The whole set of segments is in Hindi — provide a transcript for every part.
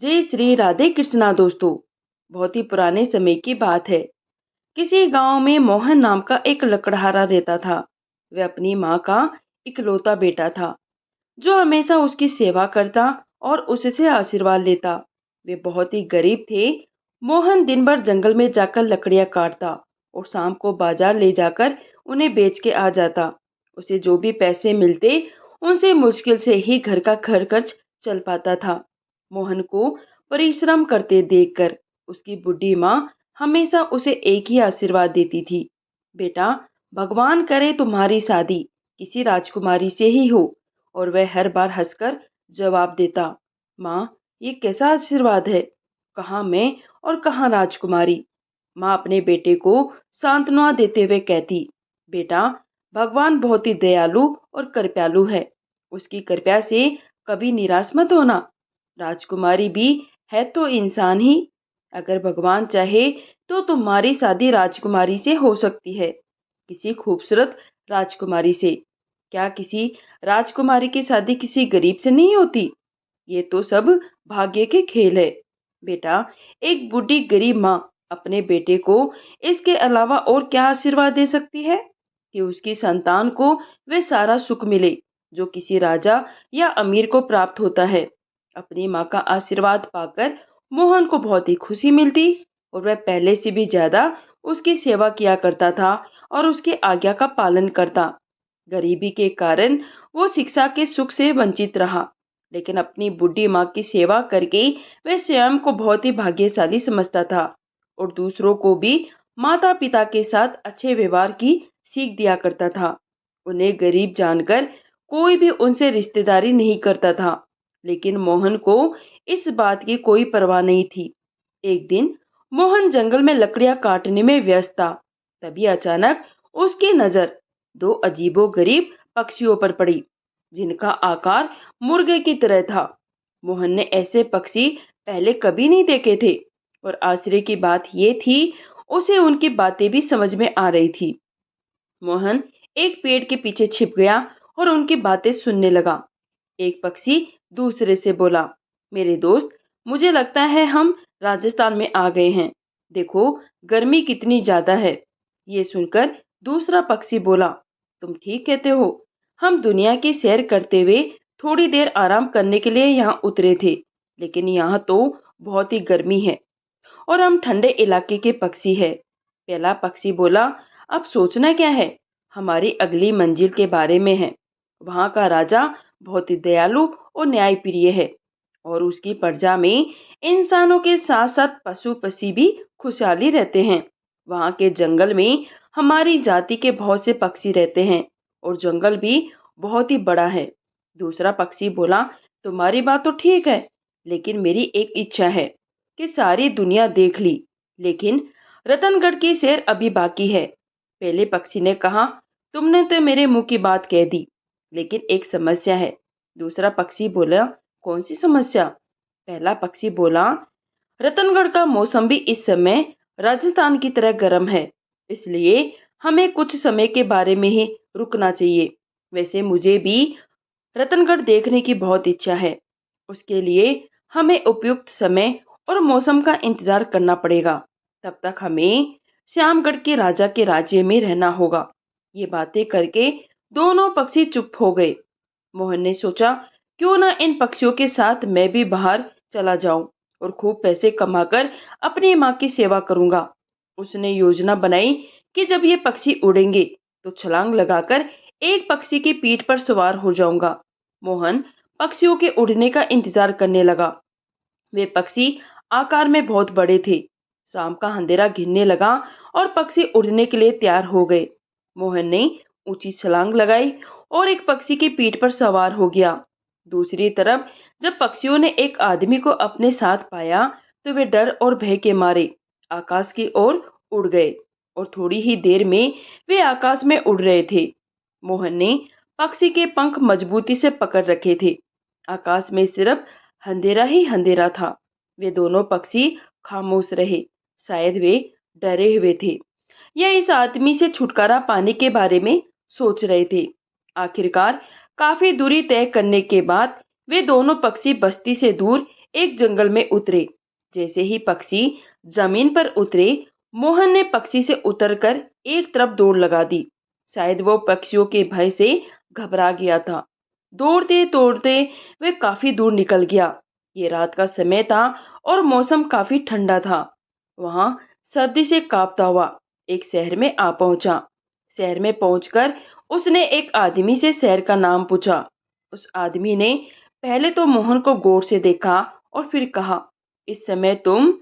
जय श्री राधे कृष्णा दोस्तों। बहुत ही पुराने समय की बात है। किसी गांव में मोहन नाम का एक लकड़हारा रहता था। वह अपनी माँ का इकलौता बेटा था जो हमेशा उसकी सेवा करता और उससे आशीर्वाद लेता। वे बहुत ही गरीब थे। मोहन दिन भर जंगल में जाकर लकड़ियां काटता और शाम को बाजार ले जाकर उन्हें बेच के आ जाता। उसे जो भी पैसे मिलते उनसे मुश्किल से ही घर का खर्च चल पाता था। मोहन को परिश्रम करते देखकर उसकी बुढ़ी माँ हमेशा उसे एक ही आशीर्वाद देती थी, बेटा, भगवान करे तुम्हारी शादी किसी राजकुमारी से ही हो। और वह हर बार हंसकर जवाब देता, माँ, ये कैसा आशीर्वाद है, कहाँ मैं और कहाँ राजकुमारी। माँ अपने बेटे को सांत्वना देते हुए कहती, बेटा, भगवान बहुत ही दयालु और कृपालु है, उसकी कृपा से कभी निराश मत होना। राजकुमारी भी है तो इंसान ही। अगर भगवान चाहे तो तुम्हारी शादी राजकुमारी से हो सकती है, किसी खूबसूरत राजकुमारी से। क्या किसी राजकुमारी की शादी किसी गरीब से नहीं होती? ये तो सब भाग्य के खेल है। बेटा, एक बूढ़ी गरीब माँ अपने बेटे को इसके अलावा और क्या आशीर्वाद दे सकती है कि उसकी संतान को वे सारा सुख मिले जो किसी राजा या अमीर को प्राप्त होता है। अपनी माँ का आशीर्वाद पाकर मोहन को बहुत ही खुशी मिलती और वह पहले से भी ज्यादा उसकी सेवा किया करता था और उसकी आज्ञा का पालन करता। गरीबी के कारण वो शिक्षा के सुख से वंचित रहा, लेकिन अपनी बुढ़ी माँ की सेवा करके वह स्वयं को बहुत ही भाग्यशाली समझता था और दूसरों को भी माता पिता के साथ अच्छे व्यवहार की सीख दिया करता था। उन्हें गरीब जानकर कोई भी उनसे रिश्तेदारी नहीं करता था, लेकिन मोहन को इस बात की कोई परवाह नहीं थी। एक दिन मोहन जंगल में लकड़ियां काटने में व्यस्त था। तभी अचानक उसकी नजर दो अजीबोगरीब पक्षियों पर पड़ी जिनका आकार मुर्गे की तरह था। मोहन ने ऐसे पक्षी पहले कभी नहीं देखे थे और आश्चर्य की बात यह थी, उसे उनकी बातें भी समझ में आ रही थी। मोहन एक पेड़ के पीछे छिप गया और उनकी बातें सुनने लगा। एक पक्षी दूसरे से बोला, मेरे दोस्त, मुझे लगता है हम राजस्थान में आ गए हैं। देखो, गर्मी कितनी ज्यादा है। ये सुनकर दूसरा पक्षी बोला, तुम ठीक कहते हो। हम दुनिया की सैर करते हुए थोड़ी देर आराम करने के लिए यहाँ उतरे थे, लेकिन यहाँ तो बहुत ही गर्मी है और हम ठंडे इलाके के पक्षी है। पहला पक्षी बोला, अब सोचना क्या है, हमारी अगली मंजिल के बारे में है। वहाँ का राजा बहुत ही दयालु और न्यायप्रिय है और उसकी प्रजा में इंसानों के साथ साथ पशु पक्षी भी खुशहाली रहते हैं। वहाँ के जंगल में हमारी जाति के बहुत से पक्षी रहते हैं और जंगल भी बहुत ही बड़ा है। दूसरा पक्षी बोला, तुम्हारी बात तो ठीक है, लेकिन मेरी एक इच्छा है कि सारी दुनिया देख ली, लेकिन रतनगढ़ की सैर अभी बाकी है। पहले पक्षी ने कहा, तुमने तो मेरे मुंह की बात कह दी, लेकिन एक समस्या है। दूसरा पक्षी बोला, कौन सी समस्या? पहला पक्षी बोला, रतनगढ़ का मौसम भी इस समय राजस्थान की तरह गर्म है, इसलिए हमें कुछ समय के बारे में ही रुकना चाहिए। वैसे मुझे भी रतनगढ़ देखने की बहुत इच्छा है। उसके लिए हमें उपयुक्त समय और मौसम का इंतजार करना पड़ेगा। तब तक हमें श्यामगढ़ के राजा के राज्य में रहना होगा। ये बातें करके दोनों पक्षी चुप हो गए। मोहन ने सोचा, क्यों ना इन पक्षियों के साथ मैं भी बाहर चला जाऊं और खूब पैसे कमाकर अपनी माँ की सेवा करूंगा। उसने योजना बनाई कि जब ये पक्षी उड़ेंगे तो छलांग लगाकर एक पक्षी की पीठ पर सवार हो जाऊंगा। मोहन पक्षियों के उड़ने का इंतजार करने लगा। वे पक्षी आकार में बहुत बड़े थे। शाम का अंधेरा घिरने लगा और पक्षी उड़ने के लिए तैयार हो गए। मोहन ने ऊंची छलांग लगाई और एक पक्षी की पीठ पर सवार हो गया। दूसरी तरफ जब पक्षियों ने एक आदमी को अपने साथ पाया तो वे डर और भय के मारे आकाश की ओर उड़ गए और थोड़ी ही देर में वे आकाश में उड़ रहे थे। मोहन ने पक्षी के पंख मजबूती से पकड़ रखे थे। आकाश में सिर्फ अंधेरा ही अंधेरा था। वे दोनों पक्षी खामोश रहे, शायद वे डरे हुए थे या इस आदमी से छुटकारा पाने के बारे में सोच रहे थे। आखिरकार काफी दूरी तय करने के बाद वे दोनों पक्षी बस्ती से दूर एक जंगल में उतरे। जैसे ही पक्षी जमीन पर उतरे, मोहन ने पक्षी से उतरकर एक तरफ दौड़ लगा दी। शायद वो पक्षियों के भय से घबरा गया था। दौड़ते दौड़ते वे काफी दूर निकल गया। ये रात का समय था और मौसम काफी ठंडा था। वहां सर्दी से कांपता हुआ एक शहर में आ पहुंचा। शहर में पहुंचकर उसने एक आदमी से शहर का नाम पूछा। उस आदमी ने पहले तो मोहन को गौर से देखा और फिर कहा, इस समय तुम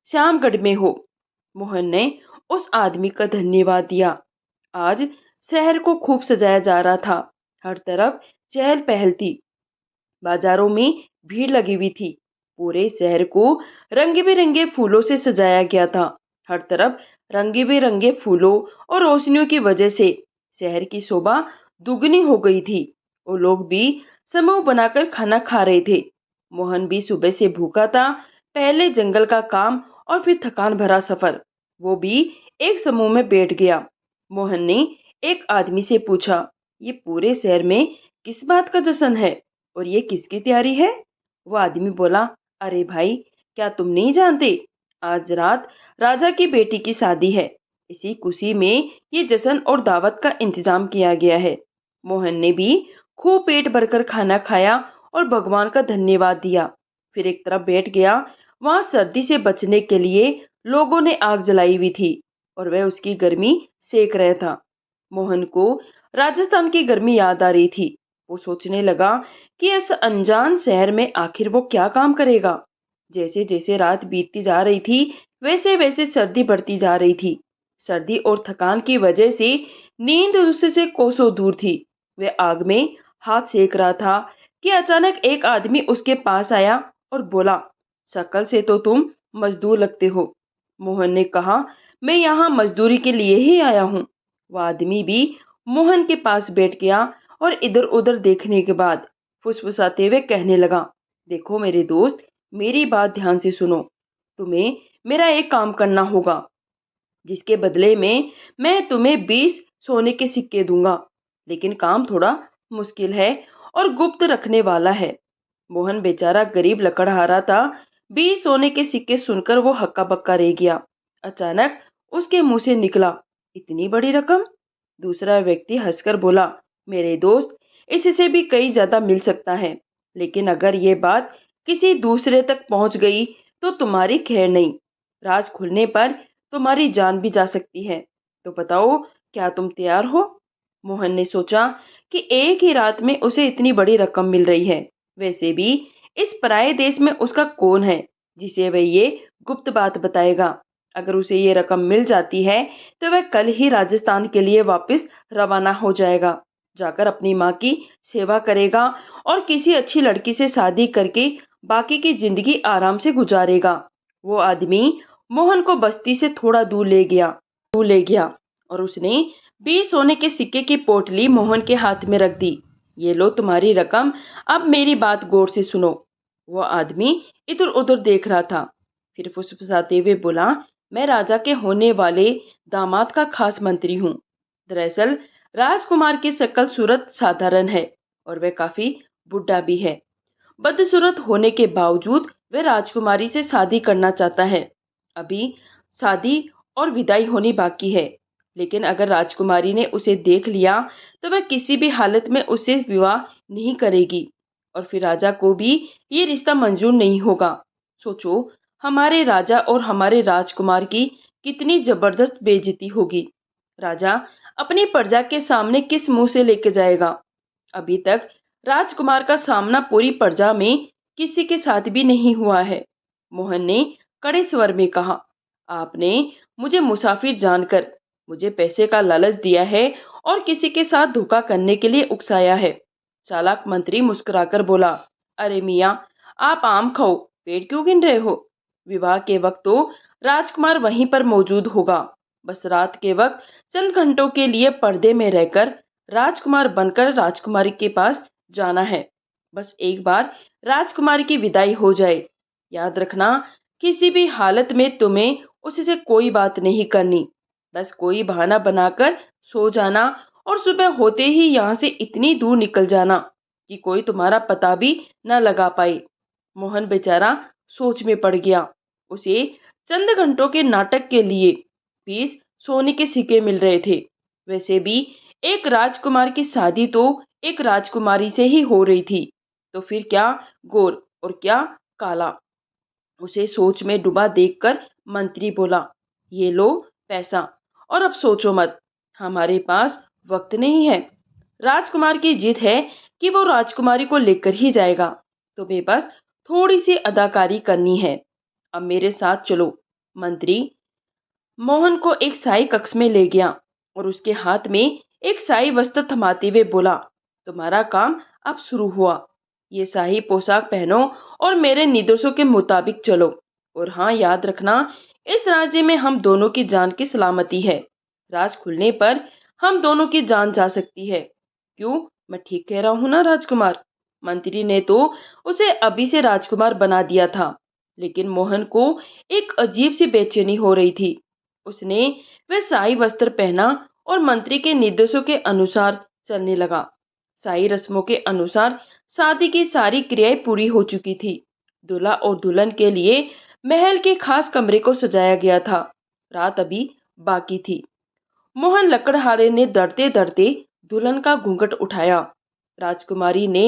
श्यामगढ़ में हो। मोहन ने उस आदमी का धन्यवाद दिया। आज शहर को खूब सजाया जा रहा था। हर तरफ चहल पहल थी। बाजारों में भीड़ लगी हुई थी। पूरे शहर को रंग बिरंगे फूलों से सजाया गया था। हर तरफ रंग बिरंगे फूलों और रोशनियों की वजह से शहर की शोभा दुगनी हो गई थी। वो लोग भी समूह बनाकर खाना खा रहे थे। मोहन भी सुबह से भूखा था। पहले जंगल का काम और फिर थकान भरा सफर। वो भी एक समूह में बैठ गया। मोहन ने एक आदमी से पूछा, ये पूरे शहर में किस बात का जश्न है और ये किसकी तैयारी है? वो आदमी बोला, अरे भाई, क्या तुम नहीं जानते? आज रात राजा की बेटी की शादी है। इसी खुशी में ये जश्न और दावत का इंतजाम किया गया है। मोहन ने भी खूब पेट भरकर खाना खाया और भगवान का धन्यवाद दिया। फिर एक तरफ बैठ गया। वहां सर्दी से बचने के लिए लोगों ने आग जलाई हुई थी और वह उसकी गर्मी सेक रहा था। मोहन को राजस्थान की गर्मी याद आ रही थी। वो सोचने लगा कि इस अनजान शहर में आखिर वो क्या काम करेगा। जैसे जैसे रात बीतती जा रही थी, वैसे वैसे सर्दी बढ़ती जा रही थी। सर्दी और थकान की वजह से नींद उससे कोसों दूर थी। वह आग में हाथ सेक रहा था कि अचानक एक आदमी उसके पास आया और बोला, शक्ल से तो तुम मजदूर लगते हो। मोहन ने कहा, मैं यहाँ मजदूरी के लिए ही आया हूँ। वह आदमी भी मोहन के पास बैठ गया और इधर उधर देखने के बाद फुसफुसाते हुए कहने लगा, देखो मेरे दोस्त, मेरी बात ध्यान से सुनो। तुम्हें मेरा एक काम करना होगा, जिसके बदले में मैं तुम्हें 20 सोने के सिक्के दूंगा। लेकिन काम थोड़ा मुश्किल है और गुप्त रखने वाला है। मोहन बेचारा गरीब लकड़हारा था। 20 सोने के सिक्के सुनकर वो हक्का बक्का रह गया। अचानक उसके मुंह से निकला, इतनी बड़ी रकम? दूसरा व्यक्ति हंसकर बोला, मेरे दोस्त, इससे भी कई ज्यादा मिल सकता है। लेकिन अगर ये बात किसी दूसरे तक पहुंच गई तो तुम्हारी खैर नहीं। राज खुलने पर तुम्हारी जान भी जा सकती है। तो बताओ, क्या तुम तैयार हो? मोहन ने सोचा कि एक ही रात में उसे इतनी बड़ी रकम मिल रही है। वैसे भी इस पराये देश में उसका कौन है जिसे वह ये गुप्त बात बताएगा। अगर उसे ये रकम मिल जाती है तो वह कल ही राजस्थान के लिए वापस रवाना हो जाएगा। जाकर अपनी माँ की सेवा करेगा और किसी अच्छी लड़की से शादी करके बाकी की जिंदगी आराम से गुजारेगा। वो आदमी मोहन को बस्ती से थोड़ा दूर ले गया और उसने 20 सोने के सिक्के की पोटली मोहन के हाथ में रख दी। ये लो तुम्हारी रकम, अब मेरी बात गौर से सुनो। वो आदमी इधर उधर देख रहा था। फिर फुसफुसाते हुए बोला, मैं राजा के होने वाले दामाद का खास मंत्री हूँ। दरअसल राजकुमार की शक्ल सूरत साधारण है और वह काफी बुढ़ा भी है। बदसूरत होने के बावजूद वह राजकुमारी से शादी करना चाहता है। अभी शादी और विदाई होनी बाकी है। लेकिन अगर राजकुमारी ने उसे देख लिया तो वह किसी भी हालत में उससे विवाह नहीं करेगी और फिर राजा को भी ये रिश्ता मंजूर नहीं होगा। सोचो, हमारे राजा और हमारे राजकुमार की कितनी जबरदस्त बेइज्जती होगी। राजा अपनी प्रजा के सामने किस मुंह से लेके जाएगा? अभी तक राजकुमार का सामना पूरी प्रजा में किसी के साथ भी नहीं हुआ है। मोहन ने कड़े स्वर में कहा, आपने मुझे मुसाफिर जानकर मुझे पैसे का लालच दिया है और किसी के साथ धोखा करने के लिए उकसाया है। चालाक मंत्री मुस्कुराकर बोला, अरे मियाँ, आप आम खाओ, पेट क्यों गिन रहे हो? विवाह के वक्त तो राजकुमार वहीं पर मौजूद होगा। बस रात के वक्त चंद घंटों के लिए पर्दे में रहकर राजकुमार बनकर राजकुमारी के पास जाना है। बस एक बार राजकुमारी की विदाई हो जाए। याद रखना, किसी भी हालत में तुम्हें उससे कोई बात नहीं करनी। बस कोई बहाना बनाकर सो जाना और सुबह होते ही यहाँ से इतनी दूर निकल जाना कि कोई तुम्हारा पता भी न लगा पाए। मोहन बेचारा सोच में पड़ गया। उसे चंद घंटों के नाटक के लिए 20 सोने के सिक्के मिल रहे थे। वैसे भी एक राजकुमार की शादी तो एक राजकुमारी से ही हो रही थी, तो फिर क्या गोर और क्या काला। उसे सोच में डूबा देखकर मंत्री बोला, ये लो पैसा, और अब सोचो मत, हमारे पास वक्त नहीं है। राजकुमार की जिद है कि वो राजकुमारी को लेकर ही जाएगा, तुम्हें बस थोड़ी सी अदाकारी करनी है। अब मेरे साथ चलो। मंत्री मोहन को एक शाही कक्ष में ले गया और उसके हाथ में एक शाही वस्त्र थमाते हुए बोला, तुम्हारा काम अब शुरू हुआ। ये शाही पोशाक पहनो और मेरे निर्देशों के मुताबिक चलो। और हाँ, याद रखना, इस राज्य में हम दोनों की जान की सलामती है। राज खुलने पर हम दोनों की जान जा सकती है। क्यों, मैं ठीक कह रहा हूं ना राजकुमार? मंत्री ने तो उसे अभी से राजकुमार बना दिया था, लेकिन मोहन को एक अजीब सी बेचैनी हो रही थी। उसने वह शाही वस्त्र पहना और मंत्री के निर्देशों के अनुसार चलने लगा। शाही रस्मों के अनुसार शादी की सारी क्रियाएं पूरी हो चुकी थी। दूल्हा और दुल्हन के लिए महल के खास कमरे को सजाया गया था। रात अभी बाकी थी। मोहन लकड़हारे ने डरते डरते दुल्हन का घूंघट उठाया। राजकुमारी ने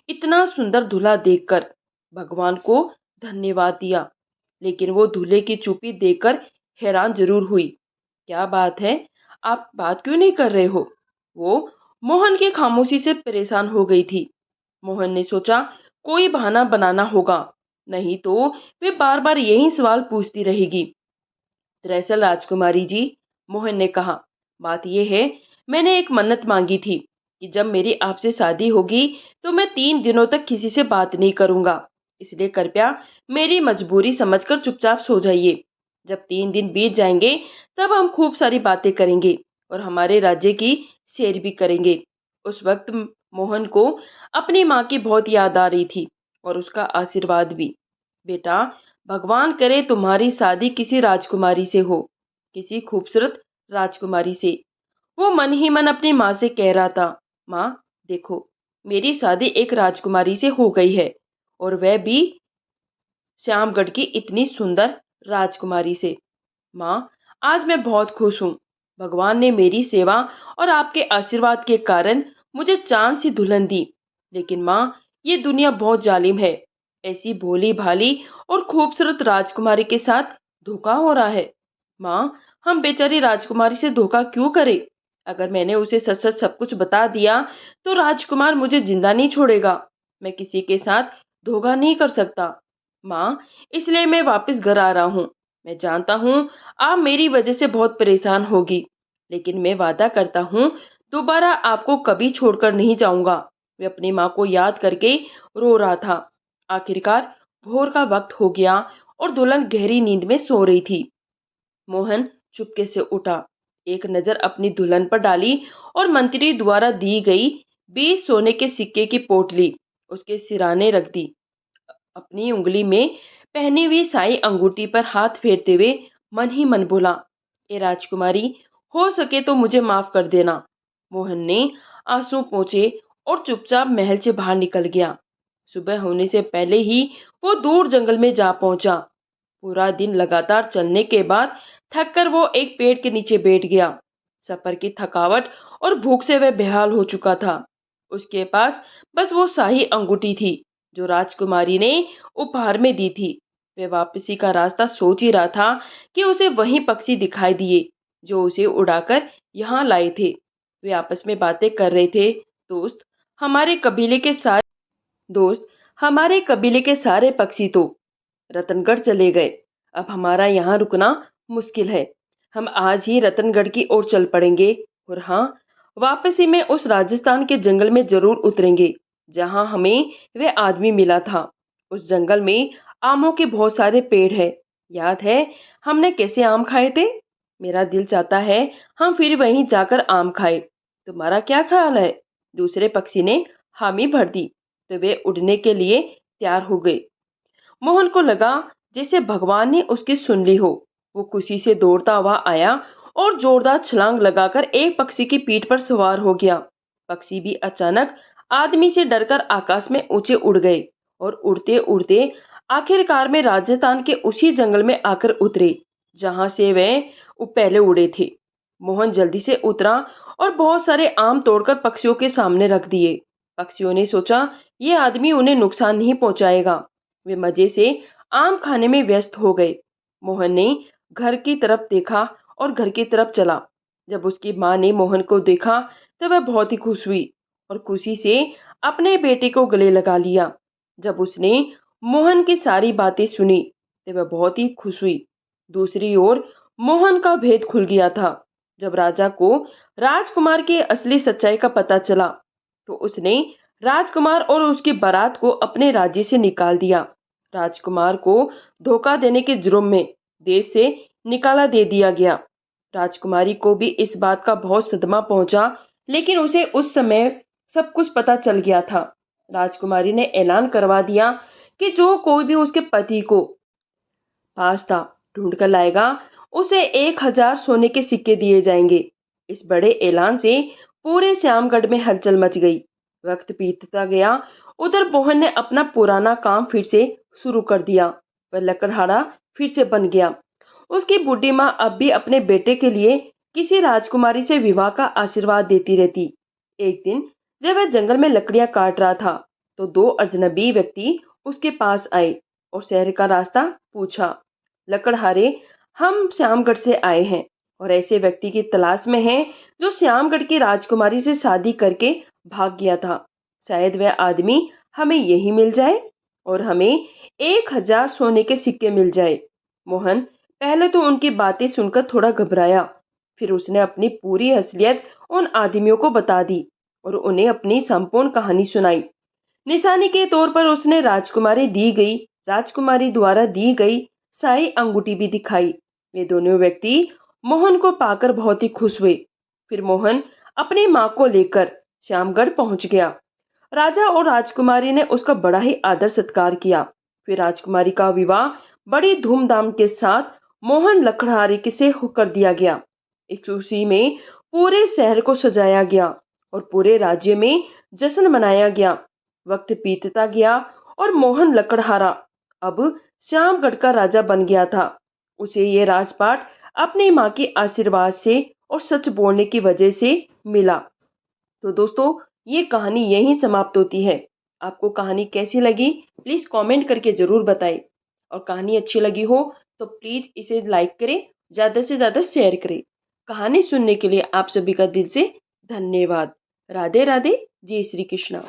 इतना सुंदर दूल्हा देखकर भगवान को धन्यवाद दिया, लेकिन वो दूल्हे की चुप्पी देखकर हैरान जरूर हुई। क्या बात है, आप बात क्यों नहीं कर रहे हो? वो मोहन की खामोशी से परेशान हो गई थी। मोहन ने सोचा कोई बहाना बनाना होगा, नहीं तो वे बार बार यही सवाल पूछती रहेगी। दरअसल राजकुमारी जी, मोहन ने कहा, बात यह है, मैंने एक मन्नत मांगी थी कि जब मेरी आपसे शादी होगी तो मैं 3 दिनों तक किसी से बात नहीं करूंगा। इसलिए कृपया मेरी मजबूरी समझकर चुपचाप सो जाइए। जब 3 दिन बीत जाएंगे तब हम खूब सारी बातें करेंगे और हमारे राज्य की सैर भी करेंगे। उस वक्त मोहन को अपनी माँ की बहुत याद आ रही थी और उसका आशीर्वाद भी। बेटा, भगवान करे तुम्हारी शादी किसी राजकुमारी से हो, किसी खूबसूरत राजकुमारी से। वो मन ही मन अपनी माँ से कह रहा था, माँ देखो, मेरी शादी एक राजकुमारी से हो गई है, और वह भी श्यामगढ़ की इतनी सुंदर राजकुमारी से। माँ, आज मैं बहुत खुश हूँ। भगवान ने मेरी सेवा और आपके आशीर्वाद के कारण मुझे चांद सी दुल्हन दी। लेकिन माँ, ये दुनिया बहुत जालिम है। ऐसी भोली भाली और खूबसूरत राजकुमारी के साथ धोखा हो रहा है। माँ, हम बेचारी राजकुमारी से धोखा क्यों करें? अगर मैंने उसे सच सच सब कुछ बता दिया तो राजकुमार मुझे जिंदा नहीं छोड़ेगा। मैं किसी के साथ धोखा नहीं कर सकता। माँ, इसलिए मैं वापस घर आ रहा हूँ। मैं जानता हूँ आप मेरी वजह से बहुत परेशान होगी, लेकिन मैं वादा करता हूँ दोबारा आपको कभी छोड़कर नहीं जाऊंगा। वे अपनी माँ को याद करके रो रहा था। आखिरकार भोर का वक्त हो गया और दुल्हन गहरी नींद में सो रही थी। मोहन चुपके से उठा, एक नजर अपनी दुल्हन पर डाली और मंत्री द्वारा दी गई 20 सोने के सिक्के की पोटली उसके सिराने रख दी। अपनी उंगली में पहनी हुई साई अंगूठी पर हाथ फेरते हुए मन ही मन बोला, ए राजकुमारी, हो सके तो मुझे माफ कर देना। मोहन ने आंसू पोंछे और चुपचाप महल से बाहर निकल गया। सुबह होने से पहले ही वो दूर जंगल में जा पहुंचा। पूरा दिन लगातार चलने के बाद थक कर वो एक पेड़ के नीचे बैठ गया। सफर की थकावट और भूख से वह बेहाल हो चुका था। उसके पास बस वो शाही अंगूठी थी जो राजकुमारी ने उपहार में दी थी। वह वापसी का रास्ता सोच ही रहा था कि उसे वही पक्षी दिखाई दिए जो उसे उड़ाकर यहाँ लाए थे। वे आपस में बातें कर रहे थे। दोस्त, हमारे कबीले के सारे दोस्त हमारे कबीले के सारे पक्षी तो रतनगढ़ चले गए। अब हमारा यहाँ रुकना मुश्किल है। हम आज ही रतनगढ़ की ओर चल पड़ेंगे। और हाँ, वापसी में उस राजस्थान के जंगल में जरूर उतरेंगे जहाँ हमें वह आदमी मिला था। उस जंगल में आमों के बहुत सारे पेड़ हैं। याद है हमने कैसे आम खाए थे? मेरा दिल चाहता है हम फिर वहीं जाकर आम खाए। तुम्हारा क्या ख्याल है? दूसरे पक्षी ने हामी भर दी तो वे उड़ने के लिए तैयार हो गए। मोहन को लगा जैसे भगवान ने उसकी सुन ली हो। वो खुशी से दौड़ता हुआ आया और जोरदार छलांग लगाकर एक पक्षी की पीठ पर सवार हो गया। पक्षी भी अचानक आदमी से डरकर आकाश में ऊंचे उड़ गए और उड़ते उड़ते आखिरकार में राजस्थान के उसी जंगल में आकर उतरे जहां से वे पहले उड़े थे। मोहन जल्दी से उतरा और बहुत सारे आम तोड़कर पक्षियों के सामने रख दिए। पक्षियों ने सोचा ये आदमी उन्हें नुकसान नहीं पहुंचाएगा। वे मजे से आम खाने में व्यस्त हो गए। मोहन ने घर की तरफ देखा और घर की तरफ चला। जब उसकी माँ ने मोहन को देखा तो वह बहुत ही खुश हुई और खुशी से अपने बेटे को गले लगा लिया। जब उसने मोहन की सारी बातें सुनी तो वह बहुत ही खुश हुई। दूसरी ओर मोहन का भेद खुल गया था। जब राजा को राजकुमार की असली सच्चाई का पता चला तो उसने राजकुमार और उसकी बारात को अपने राज्य से निकाल दिया। राजकुमार को धोखा देने के जुर्म में देश से निकाला दे दिया गया। राजकुमारी को भी इस बात का बहुत सदमा पहुंचा, लेकिन उसे उस समय सब कुछ पता चल गया था। राजकुमारी ने ऐलान करवा दिया कि जो कोई भी उसके पति को पास्ता ढूंढ कर लाएगा उसे 1000 सोने के सिक्के दिए जाएंगे। इस बड़े ऐलान से पूरे श्यामगढ़ में हलचल मच गई। वक्त बीतता गया। उधर मोहन ने अपना पुराना काम फिर से शुरू कर दिया। वह लकड़हारा फिर से बन गया। उसकी बूढ़ी माँ अब भी अपने बेटे के लिए किसी राजकुमारी से विवाह का आशीर्वाद देती रहती। एक दिन जब वह जंगल में लकड़ियां काट रहा था तो दो अजनबी व्यक्ति उसके पास आए और शहर का रास्ता पूछा। लकड़हारे, हम श्यामगढ़ से आए हैं और ऐसे व्यक्ति की तलाश में हैं जो श्यामगढ़ की राजकुमारी से शादी करके भाग गया था। शायद वह आदमी हमें यही मिल जाए और हमें 1000 सोने के सिक्के मिल जाए। मोहन पहले तो उनकी बातें सुनकर थोड़ा घबराया, फिर उसने अपनी पूरी असलियत उन आदमियों को बता दी और उन्हें अपनी संपूर्ण कहानी सुनाई। निशानी के तौर पर उसने राजकुमारी द्वारा दी गई शाही अंगूठी भी दिखाई। वे दोनों व्यक्ति मोहन को पाकर बहुत ही खुश हुए। फिर मोहन अपनी माँ को लेकर श्यामगढ़ पहुंच गया। राजा और राजकुमारी ने उसका बड़ा ही आदर सत्कार किया। फिर राजकुमारी का विवाह बड़ी धूमधाम के साथ मोहन लकड़हारे से कर दिया गया। इस खुशी में पूरे शहर को सजाया गया और पूरे राज्य में जश्न मनाया गया। वक्त बीतता गया और मोहन लकड़हारा अब श्यामगढ़ का राजा बन गया था। उसे ये राजपाट अपनी माँ के आशीर्वाद से और सच बोलने की वजह से मिला। तो दोस्तों, ये कहानी यहीं समाप्त होती है। आपको कहानी कैसी लगी प्लीज़ कमेंट करके ज़रूर बताएं और कहानी अच्छी लगी हो तो प्लीज़ इसे लाइक करें, ज़्यादा से ज़्यादा शेयर करें। कहानी सुनने के लिए आप सभी का दिल से धन्यवाद। राधे राधे। जय श्री कृष्णा।